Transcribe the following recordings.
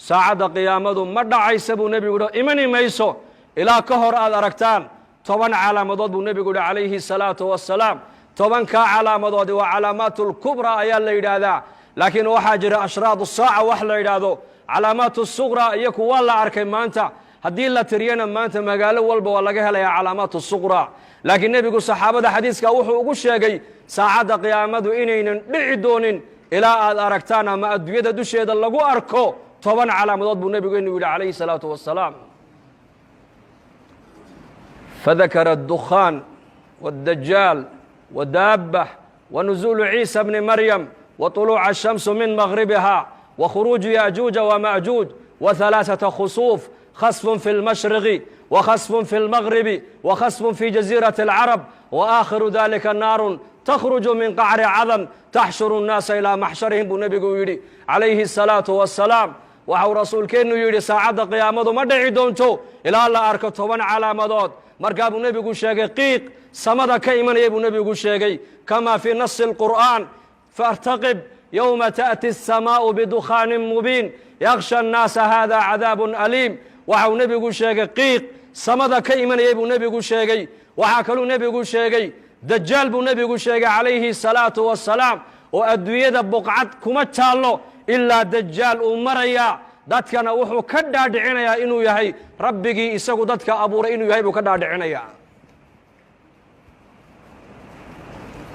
saacadda qiyaamadu ma dhacaysa buu nebigu yidhi imani mayso ilaa ka hor aad aragtaan 10 calaamadood buu nebigu yidhi calayhi salaatu wassalaam 10kaa calaamadoodi waa calaamaatul kubra ayaa la yidhaahdaa laakiin waxaa jira ashraadu saaca wax la yidhaahdo calaamaatu suqra iyo kuwa la arkay maanta haddii la tiriyana maanta magaalo walba waa laga helayaa calaamaatu suqra laakiin nebigu saxaabada xadiiska wuxuu ugu sheegay saacadda qiyaamadu inaynan dhici doonin ilaa aad aragtaan ama adduunyada dusheeda lagu arko 10 calaamadood buu nebigu inuu yidhi calayhi salaatu wassalaam fadakara addukhaan والدجال ودابة ونزول عيسى بن مريم وطلوع الشمس من مغربها وخروج يأجوج ومأجوج وثلاثة خسوف خسف في المشرق وخسف في المغرب وخسف في جزيرة العرب وآخر ذلك النار تخرج من قعر عظم تحشر الناس إلى محشرهم بنبي يري عليه الصلاة والسلام وحو رسول كأنه يري ساعد قيامة ما دعي دونتو إلى الله أركته من على مضاد مركب النبي شيء قيق سمد كيمن يبو نبي شيء كما في نص القرآن فارتقب يوم تأتي السماء بدخان مبين يغشى الناس هذا عذاب أليم وحو نبي شيء قيق سمد كيمن يبو نبي شيء وحكلوا نبي شيء دجال بو نبي شيء عليه الصلاة والسلام وأدوية بقعت كما تشالو إلا دجال أمريا dadkana wuxuu ka dhaadhicinayaa inuu yahay rabbigii isagu dadka abuuray inuu yahay buu ka dhaadhicinayaa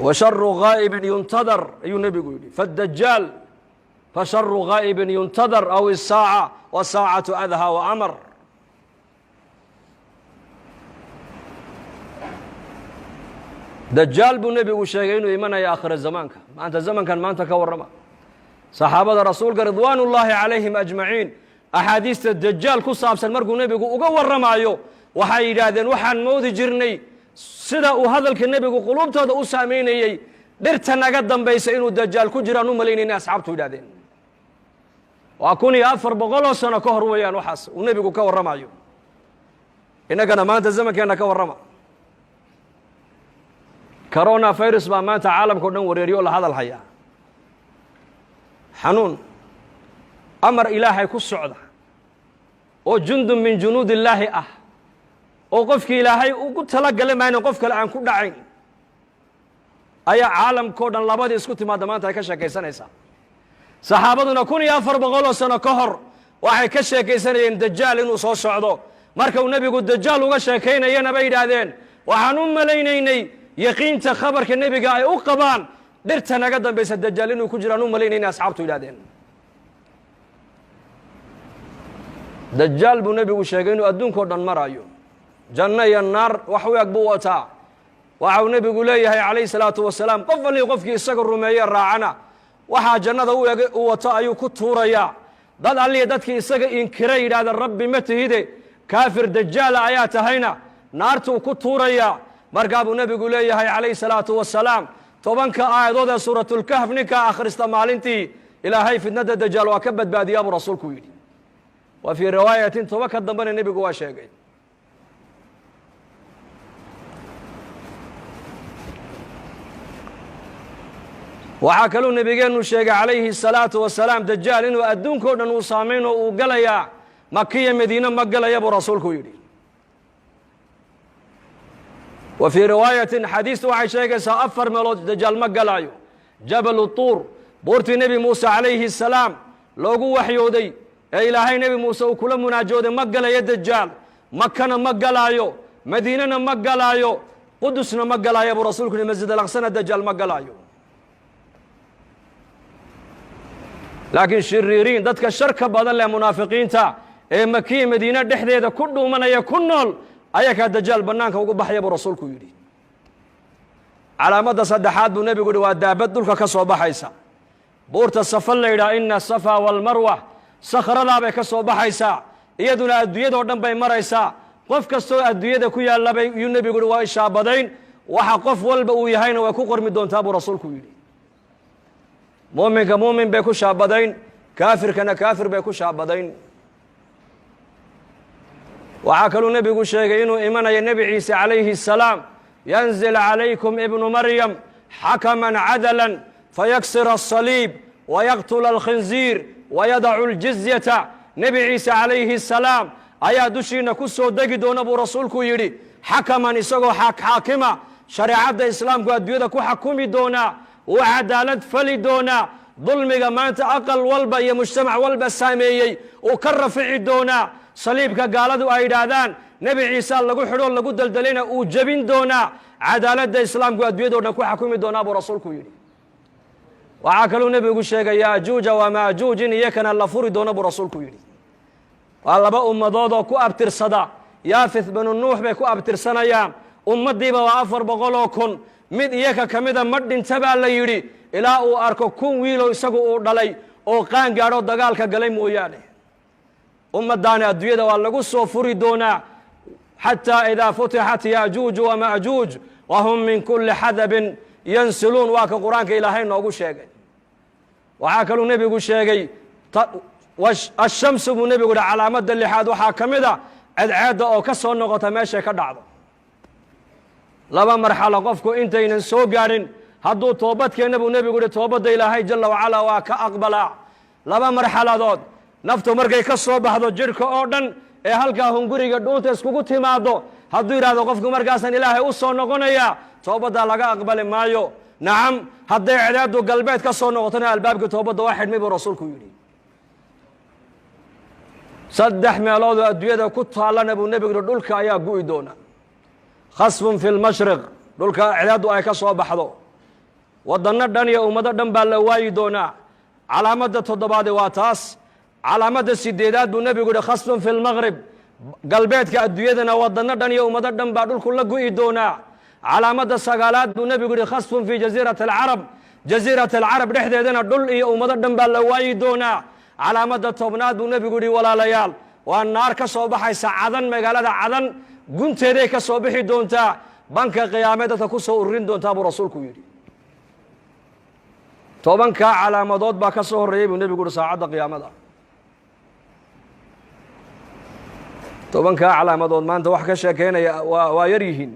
wa sharru ghaa'ibin yuntadar ayuu nebigu yidhi faddajaal fa sharru ghaa'ibin yuntadar aw isaaca wa saacatu adha wa amar dajaal buu nebigu sheegay inuu imanaya aakhira zamaanka maanta zamankan maanta ka warrama saxaabada rasuulka ridwaanullaahi calayhim ajmaciin axaadiista dajaal ku saabsan markuu nebigu uga warramaayo waxay yidhaahdeen waxaan moodi jirnay sida uu hadalka nebigu quluubtooda u saamaynayey dhirta naga dambaysa inuu dajaal ku jiraan u malaynayna asxaabtu yidhahdeen waa 1400 sano ka hor weeyaan waxaas uu nebigu ka warramaayo innagana maanta zamankeenna ka warrama corona virus baa maanta caalamka o dhan wareeriyo la hadal hayaa xanuun amar ilaahay ku socda oo jundun min junuud illaahi ah oo qofkii ilaahay ugu talagalay maayna qof kale aan ku dhacayn ayaa caalamkao dhan labadii isku timaadda maanta ay ka sheekaysanaysaa saxaabaduna 1400 sano ka hor waxay ka sheekaysanayeen dajaal inuu soo socdo marka uu nebigu dajaal uga sheekaynayana bay yidhaahdeen waxaan u malaynaynay yaqiinta khabarka nebiga ay u qabaan dhirta naga dambaysa dajaal inuu ku jiraan u malaynayna asxaabtu yidhahdeen dajaal buu nebigu sheegay inuu adduunkao dhan maraayo janno iyo naar wax u eg buu wataa waxa uu nebigu leeyahay calayhi salaatu wasalaam qof walii qofkii isaga rumeeye raacana waxaa jannada u eg u wato ayuu ku tuurayaa dad alliya dadkii isaga inkira yidhaahda rabbi ma tihide kaafir dajaala ayaa tahayna naartuu ku tuurayaa markaa buu nebigu leeyahay calayhi salaatu wasalaam 10 aayadood ee suuratulkahf ninkaa akhrista maalintii ilaahay fitnada dajaal waa ka badbaadiyaa buu rasuulku yidhi wa fii riwaayatin 10 ka dambena nebigu waa sheegay waxaa kaluu nebigeennu sheegay calayhi salaatu wasalaam dajaal inuu adduunkao dhan uu saamayn oo uu galayaa makiya madiine ma galaya buu rasuulku yidhi wa fii riwaayatin xadiistu waxay sheegaysaa 4 meelood dajaal ma galaayo jabalu tuur buurtii nebi muuse calayhi salaam loogu waxyooday ee ilaahay nebi muuse uu kula munaajooday ma galayo dajaal makana ma galaayo madiinana ma galaayo qudusna ma galaayo buu rasuulku yidhi masjid alaqsana dajaal ma galaayo laakiin shiriiriin dadka sharka badan leh munaafiqiinta ee makiya madiine dhexdeeda ku dhuumanaya ku nool ayakaa dajaal bannaanka ugu baxaya buu rasuulku yidhi calaamadda saddexaad buu nebigu yidhi waa daabad dhulka ka soo baxaysa buurta safa la yidhaha ina asafa waalmarwa sakhradaa bay ka soo baxaysaa iyaduna adduunyadoo dhan bay maraysaa qof kastoo adduunyada ku yaallabay yuu nebigu yidhi waa ishaabadayn waxa qof walba uu yahayna way ku qormi doontaa buu rasuulku yidhi muuminka muumin bay ku shaabadayn kaafirkana kaafir bay ku shaabadayn waxaa kaluu nebigu sheegay inuu imanayo nebi ciise calayhi الsalaam yanzil calaykum ibnu maryam xakaman cadalan fayaksir الصaliib wayaqtula alkhinziir wayadacu اljizyata nebi ciise calayhi salaam ayaa dushiina ku soo degi doona buu rasuulku yidhi xakaman isagoo xaakima shareecadda islaamku adduunyada ku xakumi doonaa uu cadaalad fali doonaa dulmiga maanta aqal walba iyo mujtamac walba saameeyey uu ka rafici doonaa saliibka gaaladu ay yidhaahdaan nebi ciise lagu xidho lagu daldalayna uu jebin doonaa cadaaladda islaamku adduunyado dhan ku xakumi doonaa buu rasuulku yidhi waxaa kaluu nebigu sheegay yaajuuja wamaajuuj in iyakana la furi doono buu rasuulku yidhi waa laba ummadood oo ku abtirsada yaafith binu nuux bay ku abtirsanayaan ummaddiiba waa 400,000 mid iyaka ka mida ma dhinta baa la yidhi ilaa uu arko 1,000 wiiloo isagu uu dhalay oo qaan gaadho dagaalka galay mooyaane ummaddaani adduunyada waa lagu soo furi doonaa xataa idaa futixat yaajuuju wamaajuuj wahum min kulli xadabin yansiluun waa ka qur-aanka ilaahay noogu sheegay waxaa kaluu nebigu sheegay ashamsu buu nebigu yihi calaamadda lixaad waxaa ka mid a cadceedda oo ka soo noqota meeshay ka dhacdo laba marxalo qofku intaynan soo gaadhin hadduu toobadkeenna buu nebigu yihi toobadda ilaahay jalla wacalaa waa ka aqbalaa laba marxaladood naftu markay ka soo baxdo jidhka oo dhan ee halkaa hunguriga dhuunta iskugu timaado hadduu yidhahdo qofku markaasaan ilaahay u soo noqonayaa toobaddaa laga aqbali maayo nacam hadday cadceeddu galbeed ka soo noqotona albaabkii toobadda waa xidhmay buu rasuulku yidhi 3 meeloodoo adduunyada ku taallana buu nebigu yihi dhulka ayaa gu'i doona khasfun fi lmashriq dhulka cadceeddu ay ka soo baxdo waddanno dhan iyo ummado dhan baa la waayi doonaa calaamadda 7aad waa taas calaamadda 8aad buu nebigu yihi khasfun fi lmaqrib galbeedka adduunyadana waddanno dhan iyo ummado dhan baa dhulku la gu'i doonaa calaamadda 9aad buu nebigu yihi khasfun fi jasiirati alcarab jasiirati alcarab dhexdeedana dhul iyo ummado dhan baa la waayi doonaa calaamadda 10aad buu nebigu yihi walaalayaal waa naar ka soo baxaysa cadan magaalada cadan gunteeday ka soo bixi doontaa banka qiyaamee dadka ku soo ururin doontaa buu rasuulku yidhi 10kaa calaamadood baa ka soo horreeyey buu nebigu yihi saacadda qiyaamada 10kaa calaamadood maanta wax ka sheekeynaya waa yar yihiin